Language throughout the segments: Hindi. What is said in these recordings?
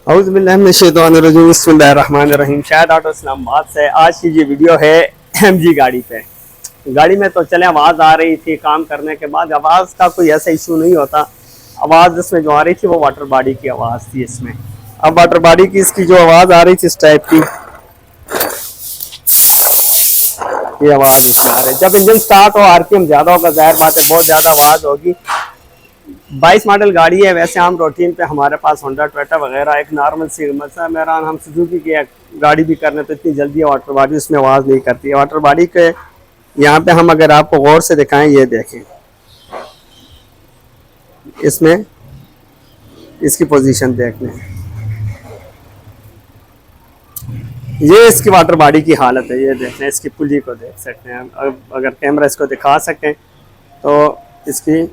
औज़ुबिल्लाहिमिनश्शैतानिर्रजीम बिस्मिल्लाहिर्रहमानिर्रहीम। शायद ऑटो इस्लामाबाद से आज की ये वीडियो है एमजी गाड़ी पे। गाड़ी में तो चले आवाज़ आ रही थी, काम करने के बाद आवाज़ का कोई ऐसा इशू नहीं होता। आवाज़ इसमें जो आ रही थी वो वाटर बॉडी की आवाज़ थी इसमें। अब वाटर बॉडी की इसकी जो आवाज़ आ रही थी इस टाइप की, ये आवाज़ इसमें आ रही है। जब इंजन स्टार्ट हो, आरपीएम ज़्यादा होगा, ज़ाहिर बात है बहुत ज़्यादा आवाज़ होगी। 22 मॉडल गाड़ी है। वैसे हम रूटीन पे हमारे पास होंडा टोयोटा वगैरह एक नॉर्मल सी मतलब मेरा हम सुजुकी की गाड़ी भी करने तो इतनी जल्दी वाटर बॉडी उसमें आवाज़ नहीं करती है। वाटर बॉडी के यहाँ पे हम अगर आपको गौर से दिखाएं, ये देखें इसमें इसकी पोजीशन देख लें, ये इसकी वाटर बॉडी की हालत है। ये देख लें, इसकी पुली को देख सकते हैं। अगर कैमरा इसको दिखा सकें तो इसकी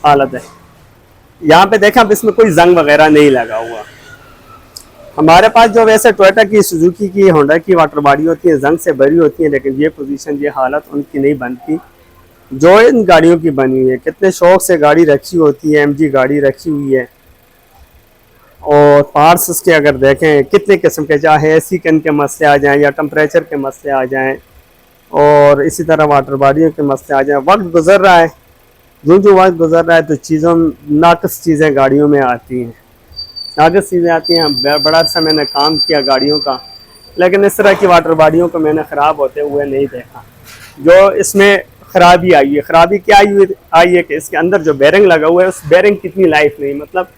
हालत है। यहाँ पे देखें, अब इसमें कोई जंग वगैरह नहीं लगा हुआ। हमारे पास जो वैसे टोयोटा की, सुजुकी की, होंडा की वाटर बॉडी होती है जंग से भरी होती है, लेकिन ये पोजीशन, ये हालत उनकी नहीं बनती जो इन गाड़ियों की बनी हुई है। कितने शौक से गाड़ी रखी होती है, एमजी गाड़ी रखी हुई है। और पार्ट्स उसके अगर देखें कितने किस्म के, चाहे एसी के मसले आ जाएँ या टेम्परेचर के मसले आ जाएँ, और इसी तरह वाटर बॉडियों के मसले आ जाएँ। वक्त गुजर रहा है, जो वक्त गुजर रहा है तो चीज़ों नाकस चीज़ें गाड़ियों में आती हैं, नाकस चीज़ें आती हैं। बड़ा अर्सा मैंने काम किया गाड़ियों का, लेकिन इस तरह की वाटर बॉडियों को मैंने ख़राब होते हुए नहीं देखा। जो इसमें ख़राबी आई है, ख़राबी क्या आई है कि इसके अंदर जो बेरिंग लगा हुआ है उस बेरिंग की इतनी लाइफ नहीं। मतलब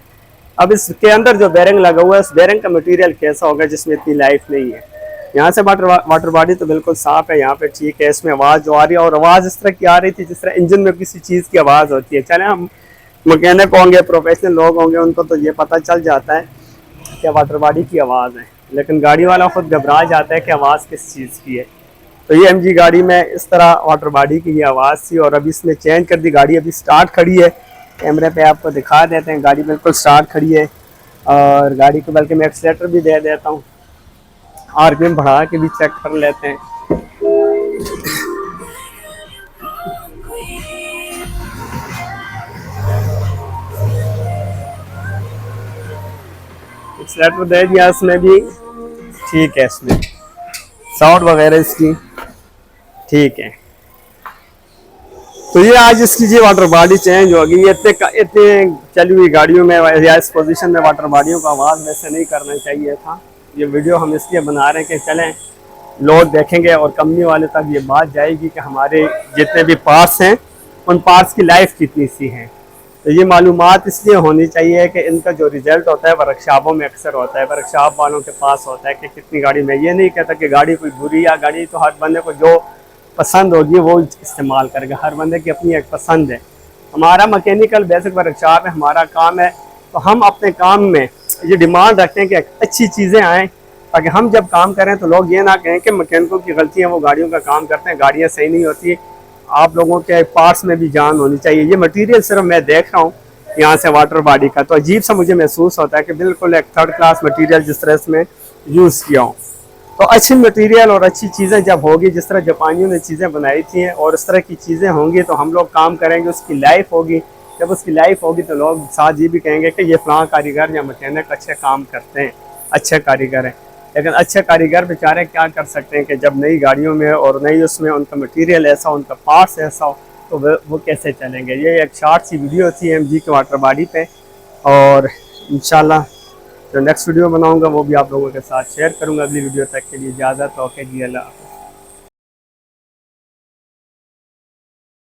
अब इसके अंदर जो बेरिंग लगा हुआ है उस बेरिंग का मटेरियल कैसा होगा जिसमें इतनी लाइफ नहीं है। यहाँ से वाटर बॉडी तो बिल्कुल साफ़ है, यहाँ पे ठीक है। इसमें आवाज़ जो आ रही है, और आवाज़ इस तरह की आ रही थी जिस तरह इंजन में किसी चीज़ की आवाज़ होती है। चले हम मैकेनिक होंगे, प्रोफेशनल लोग होंगे, उनको तो ये पता चल जाता है कि वाटर बॉडी की आवाज़ है, लेकिन गाड़ी वाला खुद घबरा जाता है कि आवाज़ किस चीज़ की है। तो ये एमजी गाड़ी में इस तरह वाटर बॉडी की ये आवाज़ थी, और अभी इसने चेंज कर दी। गाड़ी अभी स्टार्ट खड़ी है, कैमरे पे आपको दिखा देते हैं। गाड़ी बिल्कुल स्टार्ट खड़ी है, और गाड़ी को बल्कि मैं एक्सीलेटर भी दे देता हूँ, आरपीएम बढ़ा के भी चेक कर लेते हैं। एक्सीलेटर दे दिया, इसमें भी ठीक है, इसमें साउंड वगैरह इसकी ठीक है। तो ये आज इसकी जी वाटर बॉडी चेंज होगी। ये इतने चली हुई गाड़ियों में या इस पोजीशन में वाटर बॉडियों को आवाज़ वैसे नहीं करना चाहिए था। ये वीडियो हम इसलिए बना रहे हैं कि चलें लोग देखेंगे और कंपनी वाले तक ये बात जाएगी कि हमारे जितने भी पार्ट्स हैं उन पार्ट्स की लाइफ कितनी सी है। तो ये मालूमात इसलिए होनी चाहिए कि इनका जो रिज़ल्ट होता है वर्कशॉपों में अक्सर होता है, वर्कशॉप वालों के पास होता है कि कितनी गाड़ी में। ये नहीं कहता कि गाड़ी कोई बुरी या गाड़ी, तो हर बंदे को जो पसंद होगी वो इस्तेमाल करेगा। हर बंदे की अपनी एक पसंद है। हमारा मैकेनिकल बेसिक वर्कशॉप है, हमारा काम है, तो हम अपने काम में ये डिमांड रखते हैं कि अच्छी चीज़ें आएँ, ताकि हम जब काम करें तो लोग ये ना कहें कि मैकेनिकों की गलती है, वो गाड़ियों का काम करते हैं, गाड़ियाँ सही नहीं होती। आप लोगों के पार्ट्स में भी जान होनी चाहिए। ये मटेरियल सिर्फ मैं देख रहा हूँ यहाँ से वाटर बॉडी का, तो अजीब सा मुझे महसूस होता है कि बिल्कुल एक थर्ड क्लास मटेरियल जिस तरह इसमें यूज़ किया हूँ। तो अच्छी मटेरियल और अच्छी चीज़ें जब होगी, जिस तरह जापानियों ने चीज़ें बनाई थी, और इस तरह की चीज़ें होंगी तो हम लोग काम करेंगे, उसकी लाइफ होगी। जब उसकी लाइफ होगी तो लोग साथ ये भी कहेंगे कि ये फलां कारीगर या मैकेनिक अच्छे काम करते हैं, अच्छे कारीगर हैं। लेकिन अच्छे कारीगर बेचारे क्या कर सकते हैं कि जब नई गाड़ियों में और नई उसमें उनका मटेरियल ऐसा, उनका पार्ट्स ऐसा हो, तो वो कैसे चलेंगे। ये एक शॉर्ट सी वीडियो थी एमजी की वाटर बॉडी पे, और इंशाल्लाह जो नेक्स्ट वीडियो बनाऊंगा वो भी आप लोगों के साथ शेयर करूंगा। अगली वीडियो तक के लिए इजाज़त। ओके जी, अल्लाह।